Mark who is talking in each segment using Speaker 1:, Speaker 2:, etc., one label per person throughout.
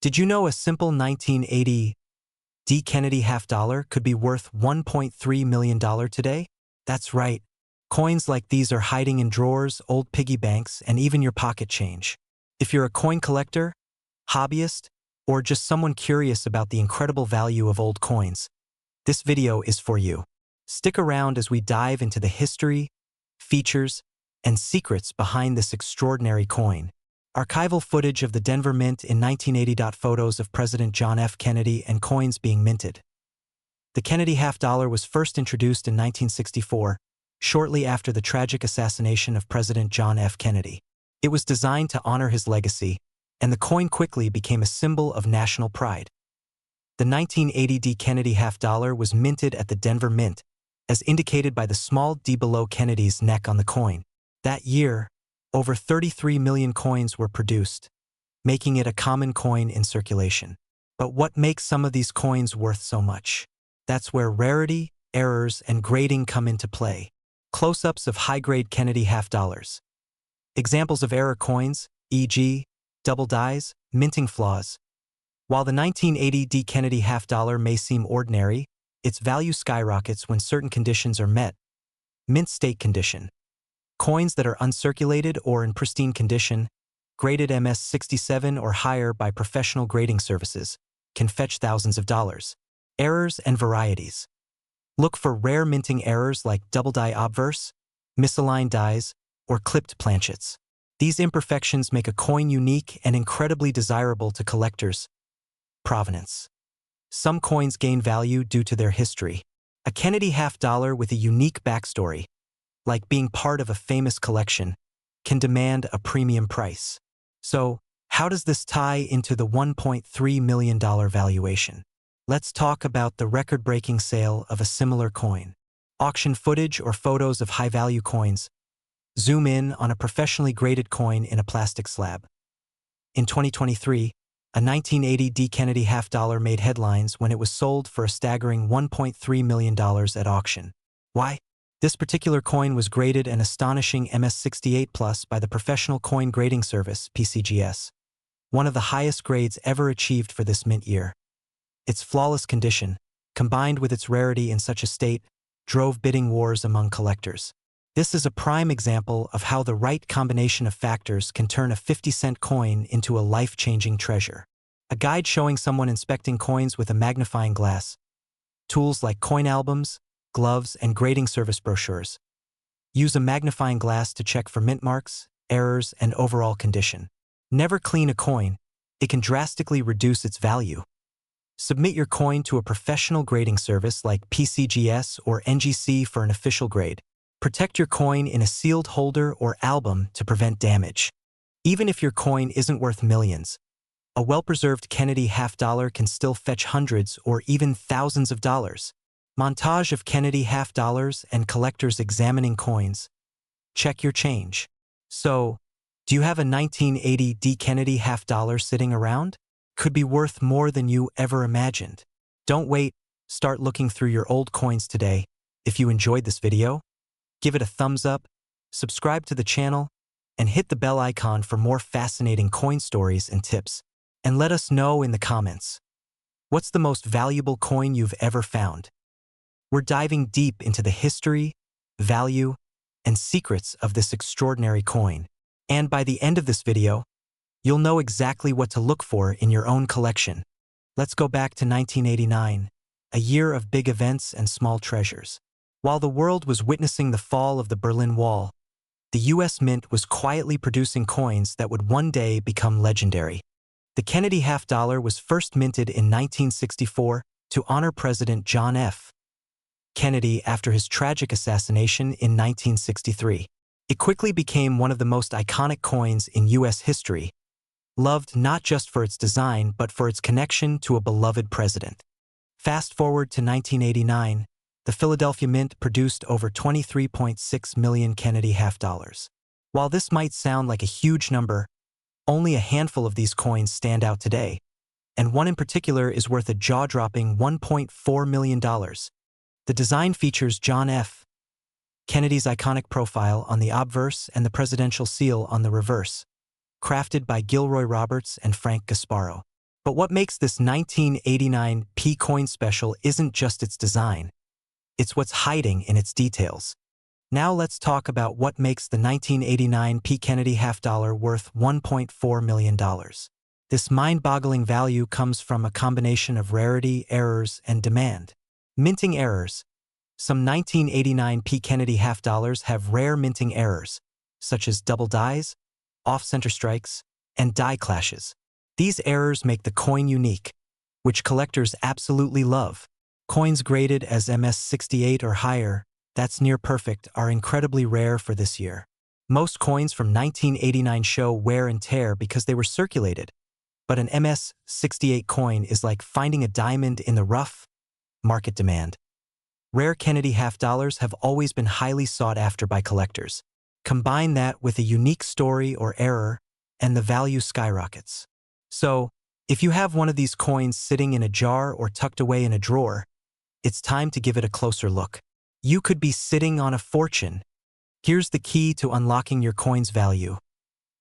Speaker 1: Did you know a simple 1980 D. Kennedy half-dollar could be worth $1.3 million today? That's right. Coins like these are hiding in drawers, old piggy banks, and even your pocket change. If you're a coin collector, hobbyist, or just someone curious about the incredible value of old coins, this video is for you. Stick around as we dive into the history, features, and secrets behind this extraordinary coin. Archival footage of the Denver Mint in 1980. Photos of President John F. Kennedy and coins being minted. The Kennedy half-dollar was first introduced in 1964, shortly after the tragic assassination of President John F. Kennedy. It was designed to honor his legacy, and the coin quickly became a symbol of national pride. The 1980 D. Kennedy half-dollar was minted at the Denver Mint, as indicated by the small D below Kennedy's neck on the coin. That year, over 33 million coins were produced, making it a common coin in circulation. But what makes some of these coins worth so much? That's where rarity, errors, and grading come into play. Close-ups of high-grade Kennedy half-dollars. Examples of error coins, e.g., double dies, minting flaws. While the 1980 D. Kennedy half-dollar may seem ordinary, its value skyrockets when certain conditions are met. Mint state condition. Coins that are uncirculated or in pristine condition, graded MS-67 or higher by professional grading services, can fetch thousands of dollars. Errors and varieties. Look for rare minting errors like double die obverse, misaligned dies, or clipped planchets. These imperfections make a coin unique and incredibly desirable to collectors. Provenance. Some coins gain value due to their history. A Kennedy half-dollar with a unique backstory, like being part of a famous collection, can demand a premium price. So, how does this tie into the $1.3 million valuation? Let's talk about the record-breaking sale of a similar coin. Auction footage or photos of high-value coins. Zoom in on a professionally graded coin in a plastic slab. In 2023, a 1980 D. Kennedy half-dollar made headlines when it was sold for a staggering $1.3 million at auction. Why? This particular coin was graded an astonishing MS-68+ by the Professional Coin Grading Service, PCGS, one of the highest grades ever achieved for this mint year. Its flawless condition, combined with its rarity in such a state, drove bidding wars among collectors. This is a prime example of how the right combination of factors can turn a 50-cent coin into a life-changing treasure. A guide showing someone inspecting coins with a magnifying glass. Tools like coin albums, gloves, and grading service brochures. Use a magnifying glass to check for mint marks, errors, and overall condition. Never clean a coin. It can drastically reduce its value. Submit your coin to a professional grading service like PCGS or NGC for an official grade. Protect your coin in a sealed holder or album to prevent damage. Even if your coin isn't worth millions, a well-preserved Kennedy half-dollar can still fetch hundreds or even thousands of dollars. Montage of Kennedy half-dollars and collectors examining coins. Check your change. So, do you have a 1980 D. Kennedy half-dollar sitting around? Could be worth more than you ever imagined. Don't wait, start looking through your old coins today. If you enjoyed this video, give it a thumbs up, subscribe to the channel, and hit the bell icon for more fascinating coin stories and tips. And let us know in the comments. What's the most valuable coin you've ever found? We're diving deep into the history, value, and secrets of this extraordinary coin. And by the end of this video, you'll know exactly what to look for in your own collection. Let's go back to 1989, a year of big events and small treasures. While the world was witnessing the fall of the Berlin Wall, the U.S. Mint was quietly producing coins that would one day become legendary. The Kennedy half-dollar was first minted in 1964 to honor President John F. Kennedy after his tragic assassination in 1963. It quickly became one of the most iconic coins in U.S. history, loved not just for its design but for its connection to a beloved president. Fast forward to 1989, the Philadelphia Mint produced over 23.6 million Kennedy half-dollars. While this might sound like a huge number, only a handful of these coins stand out today, and one in particular is worth a jaw-dropping $1.4 million. The design features John F. Kennedy's iconic profile on the obverse and the presidential seal on the reverse, crafted by Gilroy Roberts and Frank Gasparo. But what makes this 1989 P coin special isn't just its design, it's what's hiding in its details. Now let's talk about what makes the 1989 P Kennedy half dollar worth $1.4 million. This mind-boggling value comes from a combination of rarity, errors, and demand. Minting errors. Some 1989 P Kennedy half dollars have rare minting errors, such as double dies, off-center strikes, and die clashes. These errors make the coin unique, which collectors absolutely love. Coins graded as MS68 or higher, that's near perfect, are incredibly rare for this year. Most coins from 1989 show wear and tear because they were circulated, but an MS68 coin is like finding a diamond in the rough. Market demand. Rare Kennedy half dollars have always been highly sought after by collectors. Combine that with a unique story or error, and the value skyrockets. So, if you have one of these coins sitting in a jar or tucked away in a drawer, it's time to give it a closer look. You could be sitting on a fortune. Here's the key to unlocking your coin's value.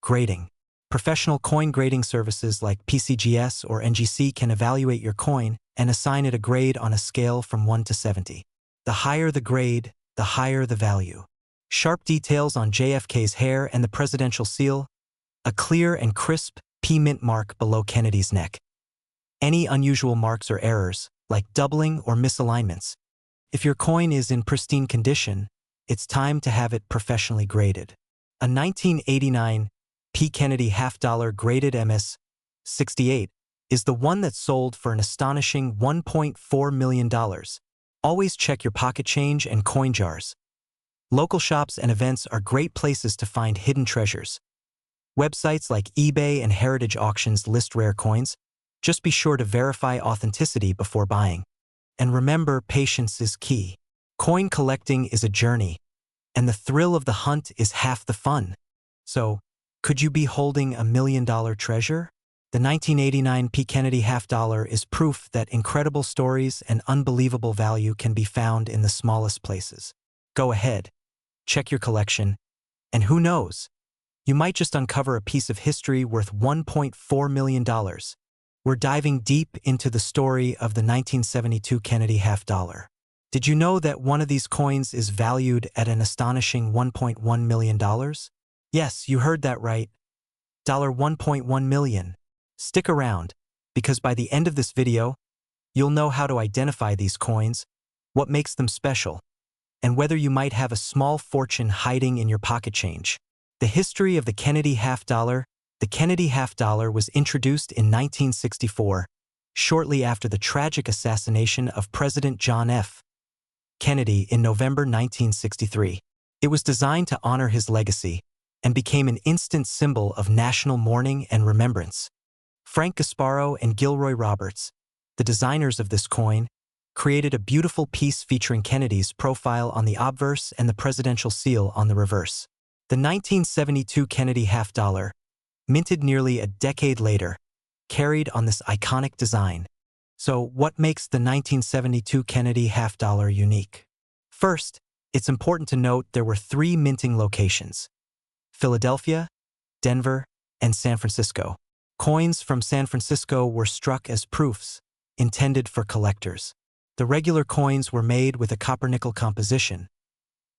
Speaker 1: Grading. Professional coin grading services like PCGS or NGC can evaluate your coin and assign it a grade on a scale from 1 to 70. The higher the grade, the higher the value. Sharp details on JFK's hair and the presidential seal, a clear and crisp P mint mark below Kennedy's neck. Any unusual marks or errors, like doubling or misalignments. If your coin is in pristine condition, it's time to have it professionally graded. A 1989 P Kennedy half dollar graded MS68 is the one that sold for an astonishing $1.4 million. Always check your pocket change and coin jars. Local shops and events are great places to find hidden treasures. Websites like eBay and Heritage Auctions list rare coins. Just be sure to verify authenticity before buying. And remember, patience is key. Coin collecting is a journey, and the thrill of the hunt is half the fun. So, could you be holding $1 million treasure? The 1989 P Kennedy half dollar is proof that incredible stories and unbelievable value can be found in the smallest places. Go ahead, check your collection, and who knows? You might just uncover a piece of history worth $1.4 million. We're diving deep into the story of the 1972 Kennedy half dollar. Did you know that one of these coins is valued at an astonishing $1.1 million? Yes, you heard that right. $1.1 million. Stick around, because by the end of this video, you'll know how to identify these coins, what makes them special, and whether you might have a small fortune hiding in your pocket change. The history of the Kennedy half dollar. The Kennedy half dollar was introduced in 1964, shortly after the tragic assassination of President John F. Kennedy in November 1963. It was designed to honor his legacy and became an instant symbol of national mourning and remembrance. Frank Gasparo and Gilroy Roberts, the designers of this coin, created a beautiful piece featuring Kennedy's profile on the obverse and the presidential seal on the reverse. The 1972 Kennedy half dollar, minted nearly a decade later, carried on this iconic design. So, what makes the 1972 Kennedy half dollar unique? First, it's important to note there were 3 minting locations: Philadelphia, Denver, and San Francisco. Coins from San Francisco were struck as proofs, intended for collectors. The regular coins were made with a copper-nickel composition.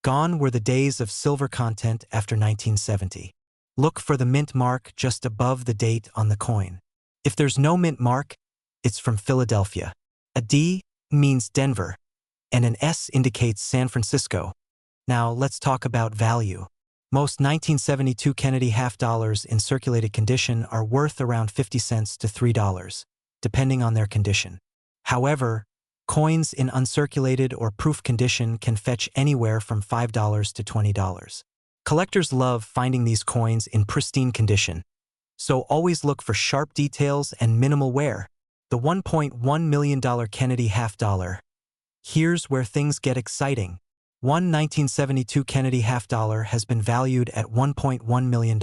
Speaker 1: Gone were the days of silver content after 1970. Look for the mint mark just above the date on the coin. If there's no mint mark, it's from Philadelphia. A D means Denver, and an S indicates San Francisco. Now let's talk about value. Most 1972 Kennedy half dollars in circulated condition are worth around 50 cents to $3, depending on their condition. However, coins in uncirculated or proof condition can fetch anywhere from $5 to $20. Collectors love finding these coins in pristine condition, so always look for sharp details and minimal wear. The $1.1 million Kennedy half dollar. Here's where things get exciting. One 1972 Kennedy half dollar has been valued at $1.1 million,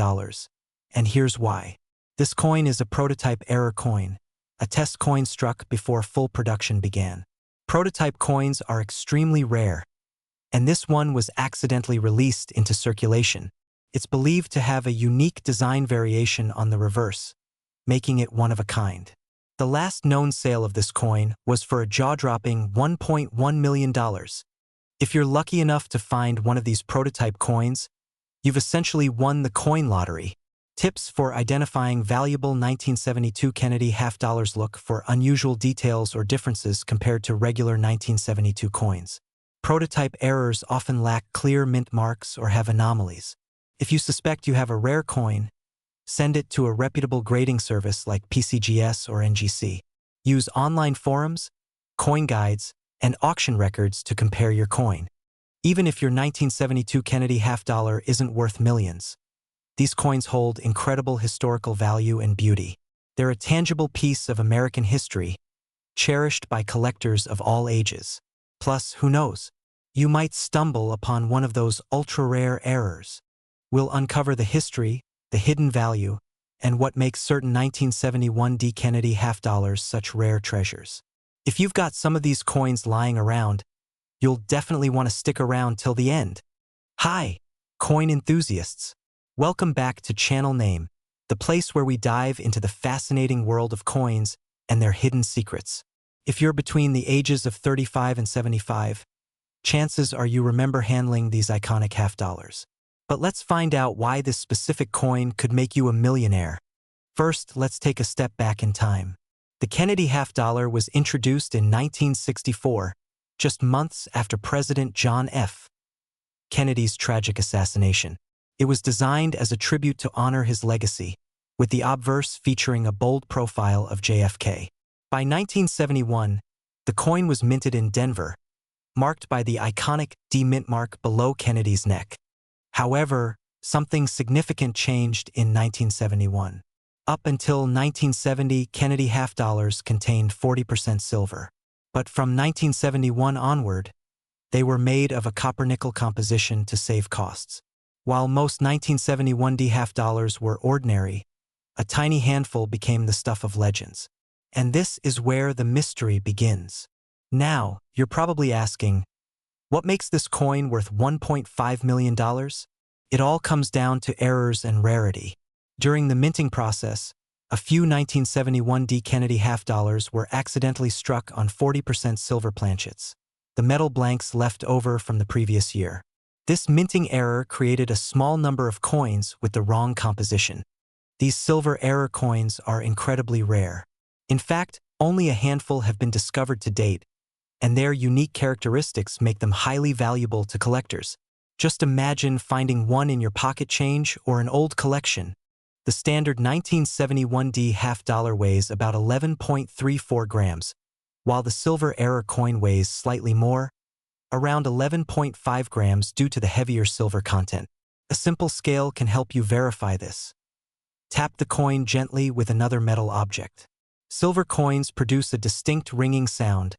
Speaker 1: and here's why. This coin is a prototype error coin, a test coin struck before full production began. Prototype coins are extremely rare, and this one was accidentally released into circulation. It's believed to have a unique design variation on the reverse, making it one of a kind. The last known sale of this coin was for a jaw-dropping $1.1 million. If you're lucky enough to find one of these prototype coins, you've essentially won the coin lottery. Tips for identifying valuable 1972 Kennedy half dollars: look for unusual details or differences compared to regular 1972 coins. Prototype errors often lack clear mint marks or have anomalies. If you suspect you have a rare coin, send it to a reputable grading service like PCGS or NGC. Use online forums, coin guides, and auction records to compare your coin. Even if your 1972 Kennedy half dollar isn't worth millions, these coins hold incredible historical value and beauty. They're a tangible piece of American history, cherished by collectors of all ages. Plus, who knows? You might stumble upon one of those ultra-rare errors. We'll uncover the history, the hidden value, and what makes certain 1971 D. Kennedy half dollars such rare treasures. If you've got some of these coins lying around, you'll definitely want to stick around till the end. Hi, coin enthusiasts. Welcome back to Channel Name, the place where we dive into the fascinating world of coins and their hidden secrets. If you're between the ages of 35 and 75, chances are you remember handling these iconic half dollars. But let's find out why this specific coin could make you a millionaire. First, let's take a step back in time. The Kennedy half dollar was introduced in 1964, just months after President John F. Kennedy's tragic assassination. It was designed as a tribute to honor his legacy, with the obverse featuring a bold profile of JFK. By 1971, the coin was minted in Denver, marked by the iconic D mint mark below Kennedy's neck. However, something significant changed in 1971. Up until 1970, Kennedy half dollars contained 40% silver. But from 1971 onward, they were made of a copper-nickel composition to save costs. While most 1971 D half dollars were ordinary, a tiny handful became the stuff of legends. And this is where the mystery begins. Now, you're probably asking, what makes this coin worth $1.5 million? It all comes down to errors and rarity. During the minting process, a few 1971 D Kennedy half dollars were accidentally struck on 40% silver planchets, the metal blanks left over from the previous year. This minting error created a small number of coins with the wrong composition. These silver error coins are incredibly rare. In fact, only a handful have been discovered to date, and their unique characteristics make them highly valuable to collectors. Just imagine finding one in your pocket change or an old collection. The standard 1971 D half dollar weighs about 11.34 grams, while the silver error coin weighs slightly more, around 11.5 grams due to the heavier silver content. A simple scale can help you verify this. Tap the coin gently with another metal object. Silver coins produce a distinct ringing sound,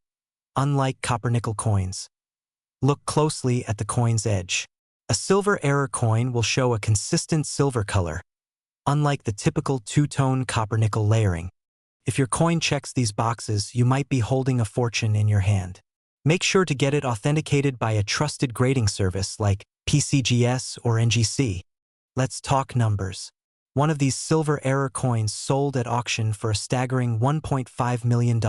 Speaker 1: unlike copper-nickel coins. Look closely at the coin's edge. A silver error coin will show a consistent silver color, unlike the typical two-tone copper-nickel layering. If your coin checks these boxes, you might be holding a fortune in your hand. Make sure to get it authenticated by a trusted grading service like PCGS or NGC. Let's talk numbers. One of these silver error coins sold at auction for a staggering $1.5 million.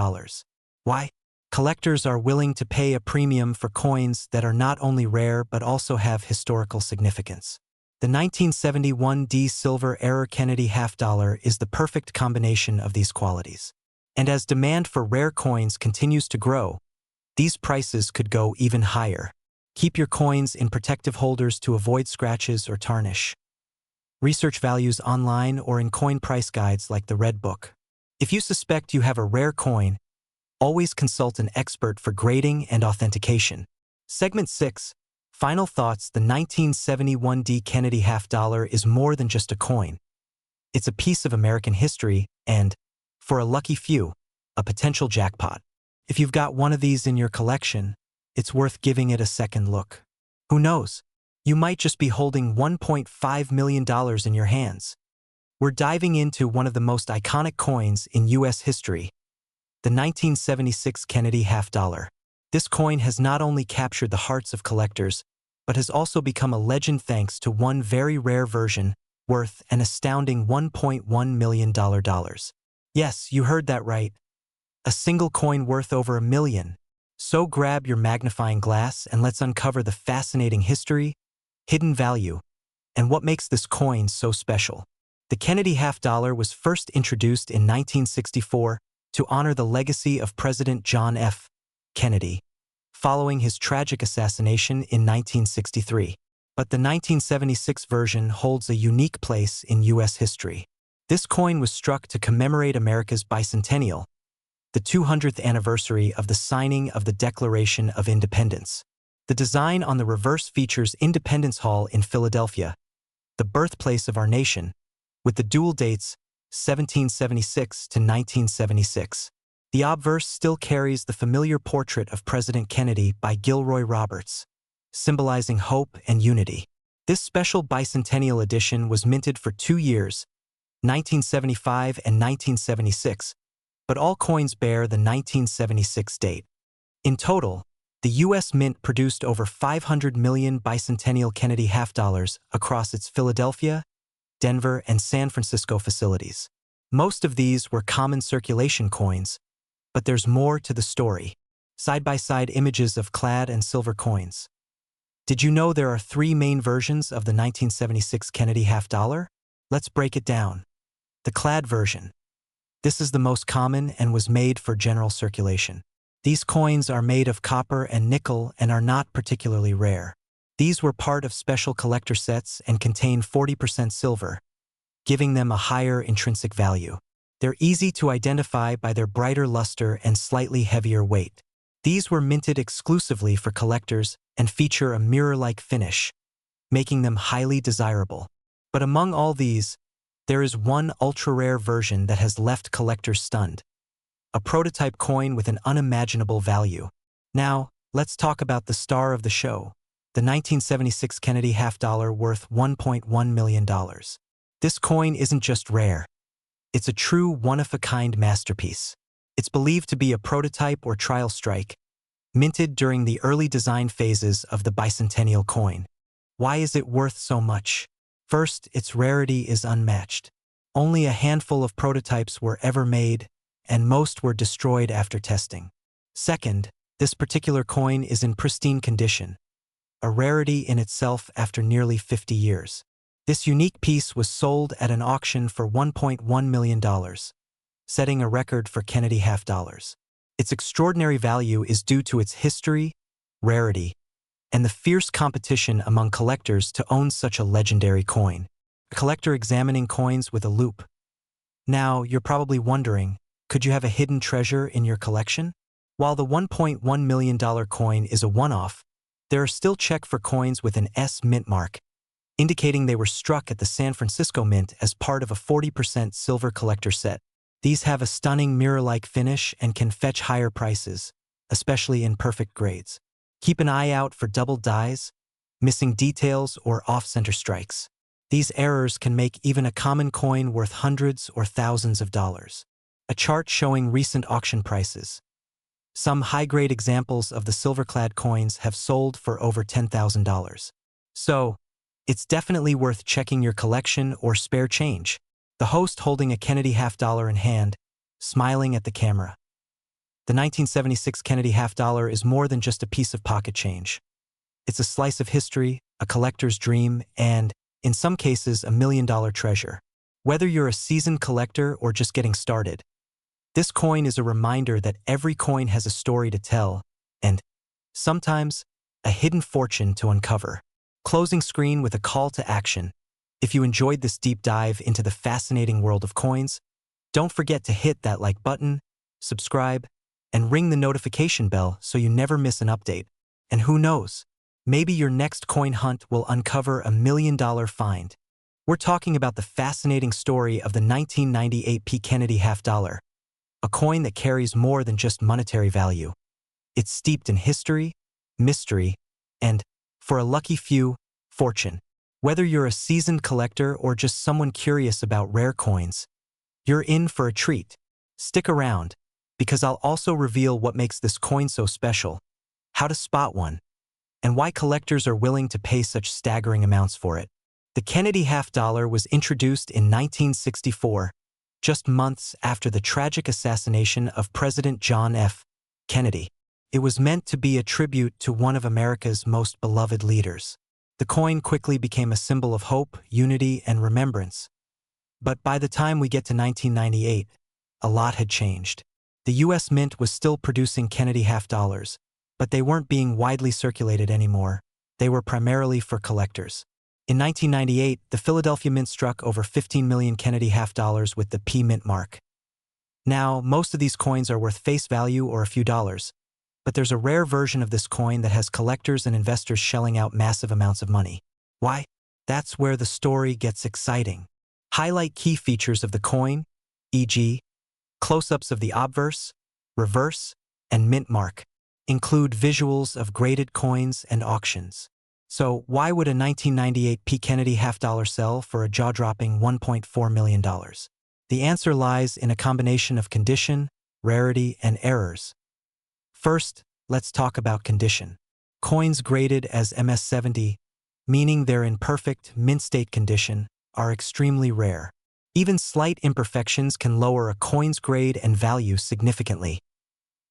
Speaker 1: Why? Collectors are willing to pay a premium for coins that are not only rare but also have historical significance. The 1971 D silver error Kennedy half dollar is the perfect combination of these qualities. And as demand for rare coins continues to grow, these prices could go even higher. Keep your coins in protective holders to avoid scratches or tarnish. Research values online or in coin price guides like the Red Book. If you suspect you have a rare coin, always consult an expert for grading and authentication. Segment 6. Final thoughts. The 1971 D Kennedy half dollar is more than just a coin. It's a piece of American history and, for a lucky few, a potential jackpot. If you've got one of these in your collection, it's worth giving it a second look. Who knows? You might just be holding $1.5 million in your hands. We're diving into one of the most iconic coins in U.S. history, the 1976 Kennedy half dollar. This coin has not only captured the hearts of collectors, but has also become a legend thanks to one very rare version worth an astounding $1.1 million. Yes, you heard that right. A single coin worth over $1 million. So grab your magnifying glass and let's uncover the fascinating history, hidden value, and what makes this coin so special. The Kennedy half dollar was first introduced in 1964 to honor the legacy of President John F. Kennedy, following his tragic assassination in 1963. But the 1976 version holds a unique place in U.S. history. This coin was struck to commemorate America's Bicentennial, the 200th anniversary of the signing of the Declaration of Independence. The design on the reverse features Independence Hall in Philadelphia, the birthplace of our nation, with the dual dates 1776 to 1976. The obverse still carries the familiar portrait of President Kennedy by Gilroy Roberts, symbolizing hope and unity. This special bicentennial edition was minted for 2 years, 1975 and 1976, but all coins bear the 1976 date. In total, the U.S. Mint produced over 500 million bicentennial Kennedy half dollars across its Philadelphia, Denver, and San Francisco facilities. Most of these were common circulation coins, but there's more to the story. Side-by-side images of clad and silver coins. Did you know there are 3 main versions of the 1976 Kennedy half dollar? Let's break it down. The clad version. This is the most common and was made for general circulation. These coins are made of copper and nickel and are not particularly rare. These were part of special collector sets and contain 40% silver, giving them a higher intrinsic value. They're easy to identify by their brighter luster and slightly heavier weight. These were minted exclusively for collectors and feature a mirror-like finish, making them highly desirable. But among all these, there is one ultra-rare version that has left collectors stunned. A prototype coin with an unimaginable value. Now, let's talk about the star of the show, the 1976 Kennedy half dollar worth $1.1 million. This coin isn't just rare. It's a true one-of-a-kind masterpiece. It's believed to be a prototype or trial strike, minted during the early design phases of the bicentennial coin. Why is it worth so much? First, its rarity is unmatched. Only a handful of prototypes were ever made, and most were destroyed after testing. Second, this particular coin is in pristine condition, a rarity in itself after nearly 50 years. This unique piece was sold at an auction for $1.1 million, setting a record for Kennedy half dollars. Its extraordinary value is due to its history, rarity, and the fierce competition among collectors to own such a legendary coin. A collector examining coins with a loupe. Now, you're probably wondering, could you have a hidden treasure in your collection? While the $1.1 million coin is a one-off, there are still check for coins with an S mint mark, indicating they were struck at the San Francisco Mint as part of a 40% silver collector set. These have a stunning mirror-like finish and can fetch higher prices, especially in perfect grades. Keep an eye out for double dies, missing details, or off-center strikes. These errors can make even a common coin worth hundreds or thousands of dollars. A chart showing recent auction prices. Some high-grade examples of the silver-clad coins have sold for over $10,000. So, it's definitely worth checking your collection or spare change. The host holding a Kennedy half dollar in hand, smiling at the camera. The 1976 Kennedy half dollar is more than just a piece of pocket change. It's a slice of history, a collector's dream, and, in some cases, $1 million treasure. Whether you're a seasoned collector or just getting started, this coin is a reminder that every coin has a story to tell, and, sometimes, a hidden fortune to uncover. Closing screen with a call to action. If you enjoyed this deep dive into the fascinating world of coins, don't forget to hit that like button, subscribe, and ring the notification bell so you never miss an update. And who knows, maybe your next coin hunt will uncover a $1 million find. We're talking about the fascinating story of the 1998 P. Kennedy half dollar, a coin that carries more than just monetary value. It's steeped in history, mystery, and, for a lucky few, fortune. Whether you're a seasoned collector or just someone curious about rare coins, you're in for a treat. Stick around, because I'll also reveal what makes this coin so special, how to spot one, and why collectors are willing to pay such staggering amounts for it. The Kennedy half dollar was introduced in 1964 just months after the tragic assassination of President John F. Kennedy. It was meant to be a tribute to one of America's most beloved leaders. The coin quickly became a symbol of hope, unity, and remembrance. But by the time we get to 1998, a lot had changed. The U.S. Mint was still producing Kennedy half dollars, but they weren't being widely circulated anymore. They were primarily for collectors. In 1998, the Philadelphia Mint struck over 15 million Kennedy half dollars with the P Mint mark. Now, most of these coins are worth face value or a few dollars, but there's a rare version of this coin that has collectors and investors shelling out massive amounts of money. Why? That's where the story gets exciting. Highlight key features of the coin, e.g., close-ups of the obverse, reverse, and mint mark. Include visuals of graded coins and auctions. So why would a 1998 P. Kennedy half-dollar sell for a jaw-dropping $1.4 million? The answer lies in a combination of condition, rarity, and errors. First, let's talk about condition. Coins graded as MS-70, meaning they're in perfect, mint-state condition, are extremely rare. Even slight imperfections can lower a coin's grade and value significantly.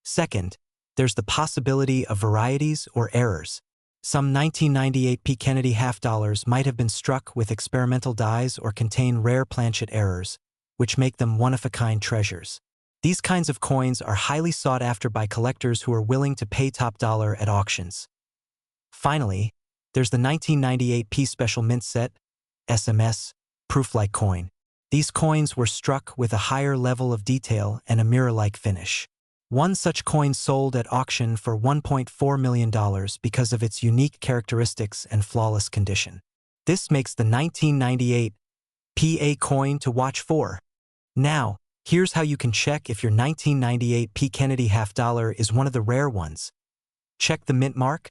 Speaker 1: Second, there's the possibility of varieties or errors. Some 1998 P. Kennedy half dollars might have been struck with experimental dies or contain rare planchet errors, which make them one-of-a-kind treasures. These kinds of coins are highly sought after by collectors who are willing to pay top dollar at auctions. Finally, there's the 1998 P. Special Mint Set, SMS, proof-like coin. These coins were struck with a higher level of detail and a mirror-like finish. One such coin sold at auction for $1.4 million because of its unique characteristics and flawless condition. This makes the 1998 PA coin to watch for. Now, here's how you can check if your 1998 P. Kennedy half dollar is one of the rare ones. Check the mint mark.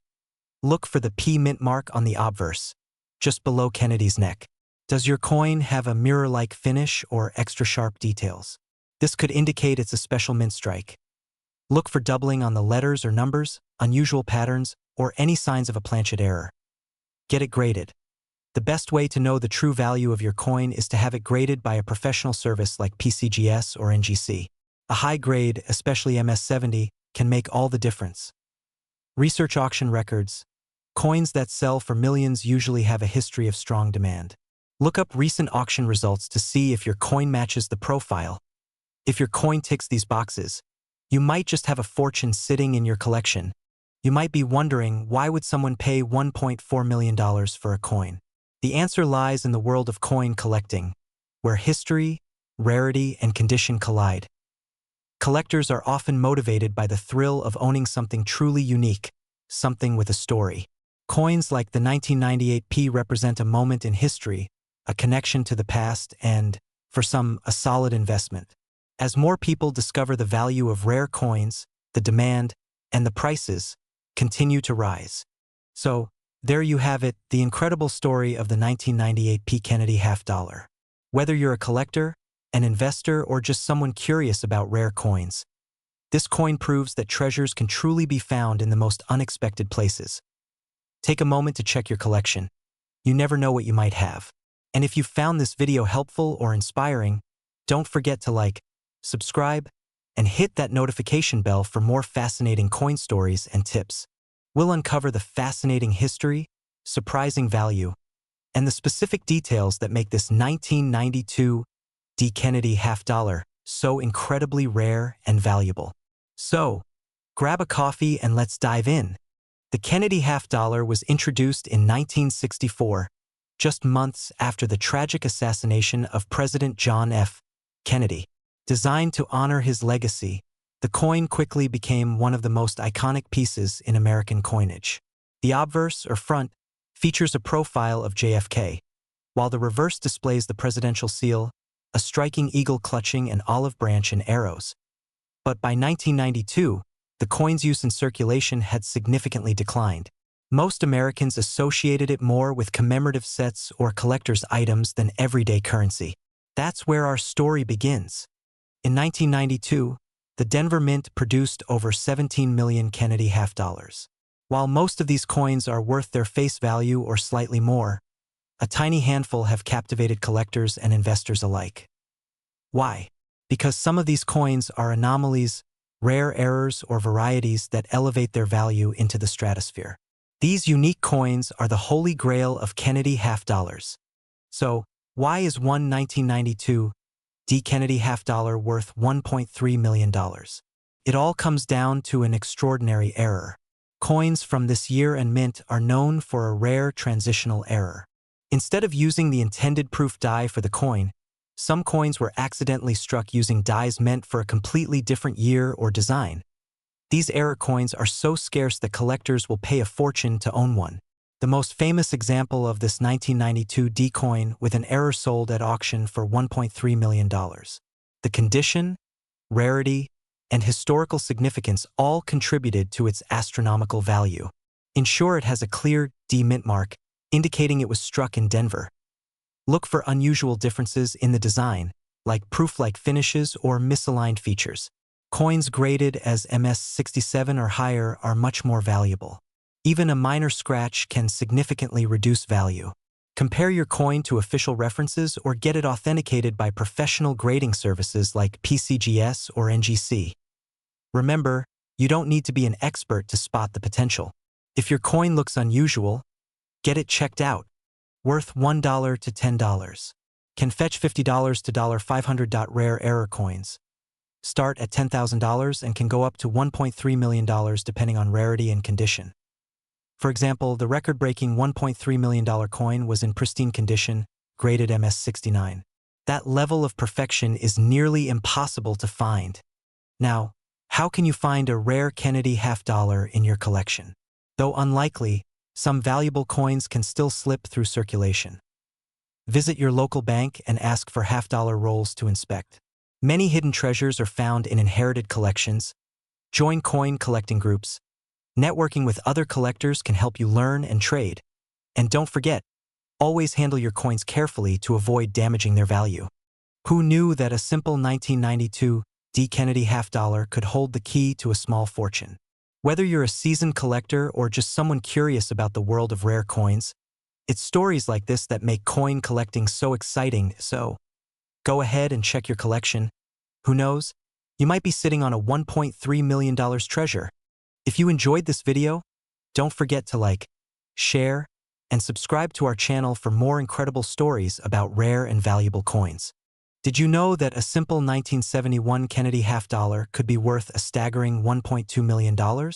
Speaker 1: Look for the P mint mark on the obverse, just below Kennedy's neck. Does your coin have a mirror-like finish or extra sharp details? This could indicate it's a special mint strike. Look for doubling on the letters or numbers, unusual patterns, or any signs of a planchet error. Get it graded. The best way to know the true value of your coin is to have it graded by a professional service like PCGS or NGC. A high grade, especially MS-70, can make all the difference. Research auction records. Coins that sell for millions usually have a history of strong demand. Look up recent auction results to see if your coin matches the profile. If your coin ticks these boxes, you might just have a fortune sitting in your collection. You might be wondering, why would someone pay $1.4 million for a coin? The answer lies in the world of coin collecting, where history, rarity, and condition collide. Collectors are often motivated by the thrill of owning something truly unique, something with a story. Coins like the 1998 P represent a moment in history, a connection to the past, and, for some, a solid investment. As more people discover the value of rare coins, the demand, and the prices continue to rise. So, there you have it, the incredible story of the 1998 P. Kennedy half dollar. Whether you're a collector, an investor, or just someone curious about rare coins, this coin proves that treasures can truly be found in the most unexpected places. Take a moment to check your collection. You never know what you might have. And if you found this video helpful or inspiring, don't forget to like, subscribe, and hit that notification bell for more fascinating coin stories and tips. We'll uncover the fascinating history, surprising value, and the specific details that make this 1992 D. Kennedy half dollar so incredibly rare and valuable. So, grab a coffee and let's dive in. The Kennedy half dollar was introduced in 1964, just months after the tragic assassination of President John F. Kennedy. Designed to honor his legacy, the coin quickly became one of the most iconic pieces in American coinage. The obverse, or front, features a profile of JFK, while the reverse displays the presidential seal, a striking eagle clutching an olive branch and arrows. But by 1992, the coin's use in circulation had significantly declined. Most Americans associated it more with commemorative sets or collector's items than everyday currency. That's where our story begins. In 1992, the Denver Mint produced over 17 million Kennedy half dollars. While most of these coins are worth their face value or slightly more, a tiny handful have captivated collectors and investors alike. Why? Because some of these coins are anomalies, rare errors, or varieties that elevate their value into the stratosphere. These unique coins are the holy grail of Keenedy half dollars. So, why is one 1992 Keenedy half dollar worth $1.3 million? It all comes down to an extraordinary error. Coins from this year and mint are known for a rare transitional error. Instead of using the intended proof die for the coin, some coins were accidentally struck using dies meant for a completely different year or design. These error coins are so scarce that collectors will pay a fortune to own one. The most famous example of this 1992 D coin with an error sold at auction for $1.3 million. The condition, rarity, and historical significance all contributed to its astronomical value. Ensure it has a clear D mint mark, indicating it was struck in Denver. Look for unusual differences in the design, like proof-like finishes or misaligned features. Coins graded as MS67 or higher are much more valuable. Even a minor scratch can significantly reduce value. Compare your coin to official references or get it authenticated by professional grading services like PCGS or NGC. Remember, you don't need to be an expert to spot the potential. If your coin looks unusual, get it checked out. Worth $1 to $10. Can fetch $50 to $500. Rare error coins start at $10,000 and can go up to $1.3 million depending on rarity and condition. For example, the record-breaking $1.3 million coin was in pristine condition, graded MS69. That level of perfection is nearly impossible to find. Now, how can you find a rare Keenedy half dollar in your collection? Though unlikely, some valuable coins can still slip through circulation. Visit your local bank and ask for half-dollar rolls to inspect. Many hidden treasures are found in inherited collections. Join coin collecting groups. Networking with other collectors can help you learn and trade. And don't forget, always handle your coins carefully to avoid damaging their value. Who knew that a simple 1992 Keenedy half dollar could hold the key to a small fortune? Whether you're a seasoned collector or just someone curious about the world of rare coins, it's stories like this that make coin collecting so exciting. So, go ahead and check your collection. Who knows? You might be sitting on a $1.3 million treasure. If you enjoyed this video, don't forget to like, share, and subscribe to our channel for more incredible stories about rare and valuable coins. Did you know that a simple 1971 Keenedy half dollar could be worth a staggering $1.2 million?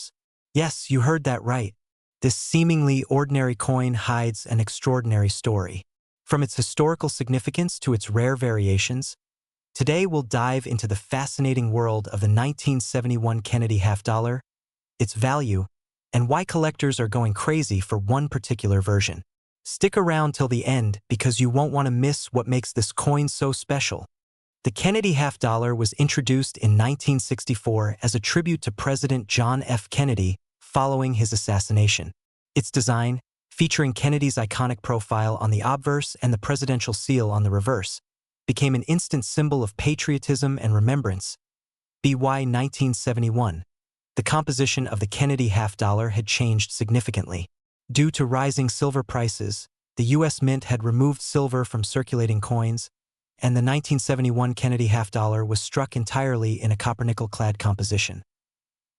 Speaker 1: Yes, you heard that right. This seemingly ordinary coin hides an extraordinary story. From its historical significance to its rare variations, today we'll dive into the fascinating world of the 1971 Keenedy half dollar, its value, and why collectors are going crazy for one particular version. Stick around till the end because you won't want to miss what makes this coin so special. The Keenedy half dollar was introduced in 1964 as a tribute to President John F. Kennedy following his assassination. Its design, featuring Kennedy's iconic profile on the obverse and the presidential seal on the reverse, became an instant symbol of patriotism and remembrance. BY 1971. The composition of the Keenedy half dollar had changed significantly. Due to rising silver prices, the U.S. Mint had removed silver from circulating coins, and the 1971 Keenedy half dollar was struck entirely in a copper-nickel-clad composition.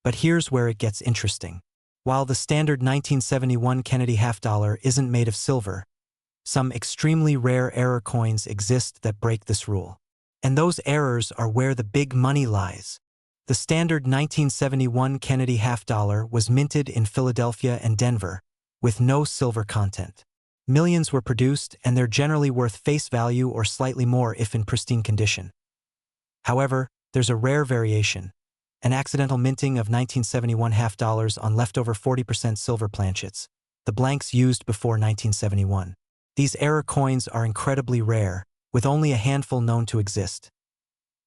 Speaker 1: But here's where it gets interesting. While the standard 1971 Keenedy half dollar isn't made of silver, some extremely rare error coins exist that break this rule. And those errors are where the big money lies. The standard 1971 Keenedy half dollar was minted in Philadelphia and Denver, with no silver content. Millions were produced, and they're generally worth face value or slightly more if in pristine condition. However, there's a rare variation, an accidental minting of 1971 half dollars on leftover 40% silver planchets, the blanks used before 1971. These error coins are incredibly rare, with only a handful known to exist.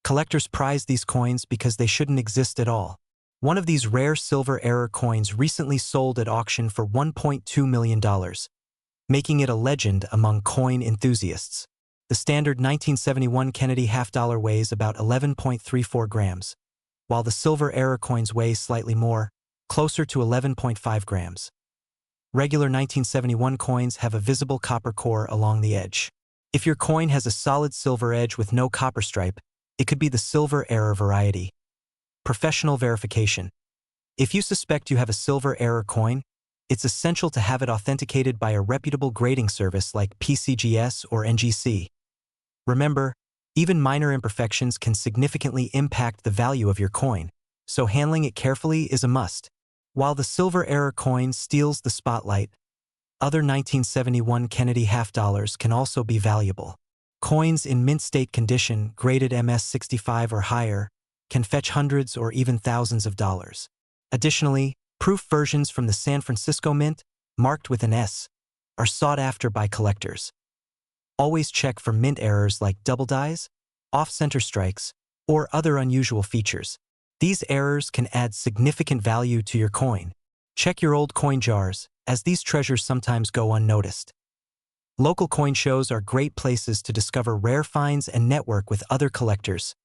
Speaker 1: Collectors prize these coins because they shouldn't exist at all. One of these rare silver error coins recently sold at auction for $1.2 million, making it a legend among coin enthusiasts. The standard 1971 Keenedy half dollar weighs about 11.34 grams, while the silver error coins weigh slightly more, closer to 11.5 grams. Regular 1971 coins have a visible copper core along the edge. If your coin has a solid silver edge with no copper stripe, It could be the silver error variety. Professional verification. If you suspect you have a silver error coin, it's essential to have it authenticated by a reputable grading service like PCGS or NGC. Remember, even minor imperfections can significantly impact the value of your coin, so handling it carefully is a must. While the silver error coin steals the spotlight, other 1971 Kennedy half dollars can also be valuable. Coins in mint state condition, graded MS-65 or higher, can fetch hundreds or even thousands of dollars. Additionally, proof versions from the San Francisco Mint, marked with an S, are sought after by collectors. Always check for mint errors like double dies, off-center strikes, or other unusual features. These errors can add significant value to your coin. Check your old coin jars, as these treasures sometimes go unnoticed. Local coin shows are great places to discover rare finds and network with other collectors.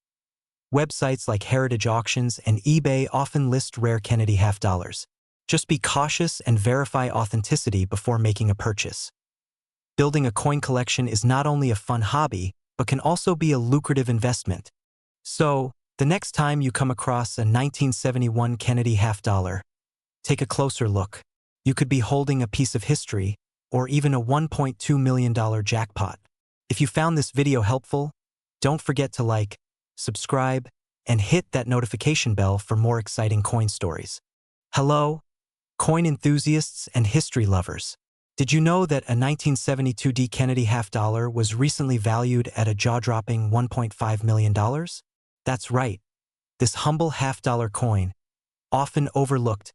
Speaker 1: Websites like Heritage Auctions and eBay often list rare Kennedy half dollars. Just be cautious and verify authenticity before making a purchase. Building a coin collection is not only a fun hobby, but can also be a lucrative investment. So, the next time you come across a 1971 Kennedy half dollar, take a closer look. You could be holding a piece of history, or even a $1.2 million jackpot. If you found this video helpful, don't forget to like, subscribe, and hit that notification bell for more exciting coin stories. Hello, coin enthusiasts and history lovers. Did you know that a 1972 D Kennedy half dollar was recently valued at a jaw-dropping $1.5 million? That's right. This humble half-dollar coin, often overlooked,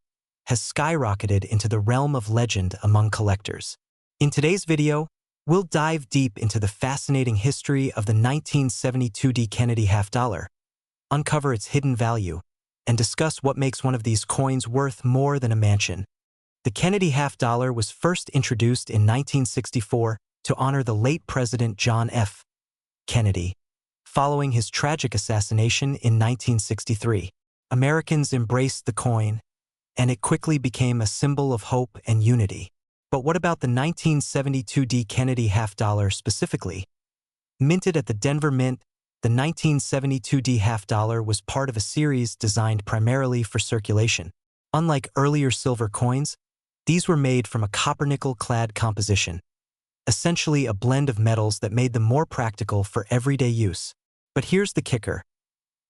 Speaker 1: has skyrocketed into the realm of legend among collectors. In today's video, we'll dive deep into the fascinating history of the 1972 D Kennedy half dollar, uncover its hidden value, and discuss what makes one of these coins worth more than a mansion. The Kennedy half dollar was first introduced in 1964 to honor the late President John F. Kennedy. Following his tragic assassination in 1963, Americans embraced the coin, and it quickly became a symbol of hope and unity. But what about the 1972 D Kennedy half dollar specifically? Minted at the Denver Mint, the 1972 D half dollar was part of a series designed primarily for circulation. Unlike earlier silver coins, these were made from a copper-nickel-clad composition, essentially a blend of metals that made them more practical for everyday use. But here's the kicker.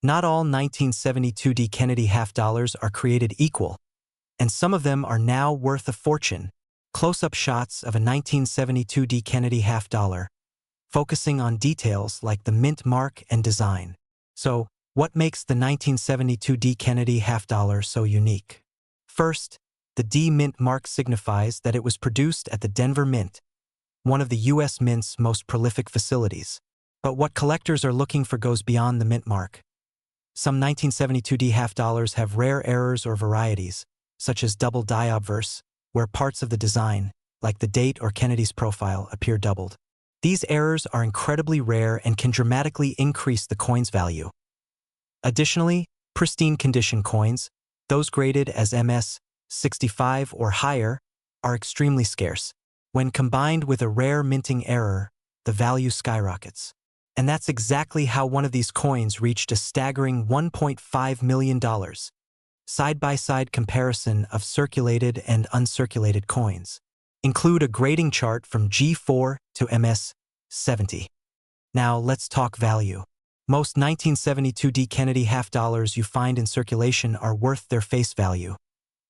Speaker 1: Not all 1972 D Kennedy half dollars are created equal, and some of them are now worth a fortune. Close-up shots of a 1972 D Kennedy half dollar, focusing on details like the mint mark and design. So, what makes the 1972 D Kennedy half dollar so unique? First, the D mint mark signifies that it was produced at the Denver Mint, one of the U.S. Mint's most prolific facilities. But what collectors are looking for goes beyond the mint mark. Some 1972 D half dollars have rare errors or varieties, such as double die obverse, where parts of the design, like the date or Kennedy's profile, appear doubled. These errors are incredibly rare and can dramatically increase the coin's value. Additionally, pristine condition coins, those graded as MS-65 or higher, are extremely scarce. When combined with a rare minting error, the value skyrockets. And that's exactly how one of these coins reached a staggering $1.5 million. Side-by-side comparison of circulated and uncirculated coins. Include a grading chart from G4 to MS-70. Now let's talk value. Most 1972 D Kennedy half dollars you find in circulation are worth their face value,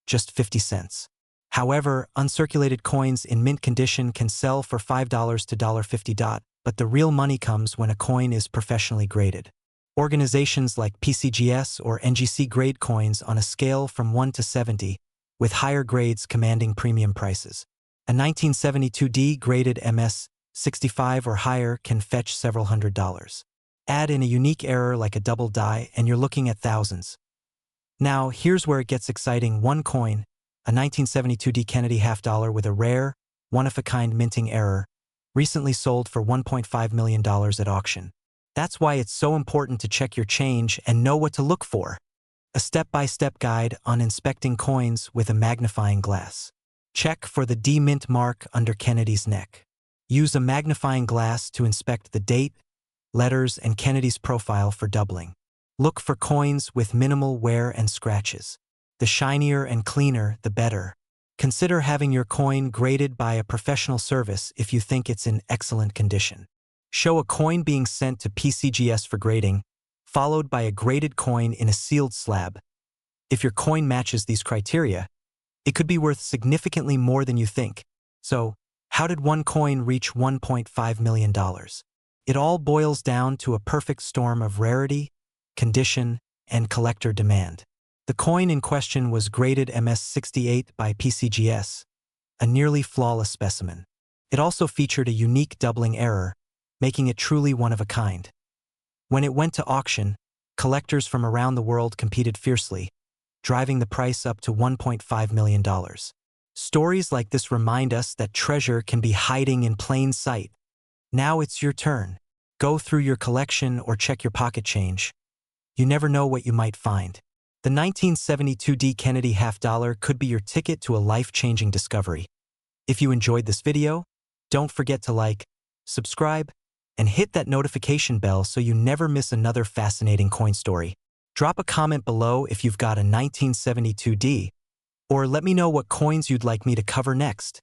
Speaker 1: just 50 cents. However, uncirculated coins in mint condition can sell for $5 to $1.50, but the real money comes when a coin is professionally graded. Organizations like PCGS or NGC grade coins on a scale from 1 to 70, with higher grades commanding premium prices. A 1972 D graded MS-65 or higher can fetch several $100s. Add in a unique error like a double die and you're looking at thousands. Now, here's where it gets exciting. One coin, a 1972 D Kennedy half dollar with a rare, one-of-a-kind minting error, recently sold for $1.5 million at auction. That's why it's so important to check your change and know what to look for. A step-by-step guide on inspecting coins with a magnifying glass. Check for the D mint mark under Kennedy's neck. Use a magnifying glass to inspect the date, letters, and Kennedy's profile for doubling. Look for coins with minimal wear and scratches. The shinier and cleaner, the better. Consider having your coin graded by a professional service if you think it's in excellent condition. Show a coin being sent to PCGS for grading, followed by a graded coin in a sealed slab. If your coin matches these criteria, it could be worth significantly more than you think. So, how did one coin reach $1.5 million? It all boils down to a perfect storm of rarity, condition, and collector demand. The coin in question was graded MS68 by PCGS, a nearly flawless specimen. It also featured a unique doubling error, making it truly one of a kind. When it went to auction, collectors from around the world competed fiercely, driving the price up to $1.5 million. Stories like this remind us that treasure can be hiding in plain sight. Now it's your turn. Go through your collection or check your pocket change. You never know what you might find. The 1972 D. Kennedy half-dollar could be your ticket to a life-changing discovery. If you enjoyed this video, don't forget to like, subscribe, and hit that notification bell so you never miss another fascinating coin story. Drop a comment below if you've got a 1972 D, or let me know what coins you'd like me to cover next.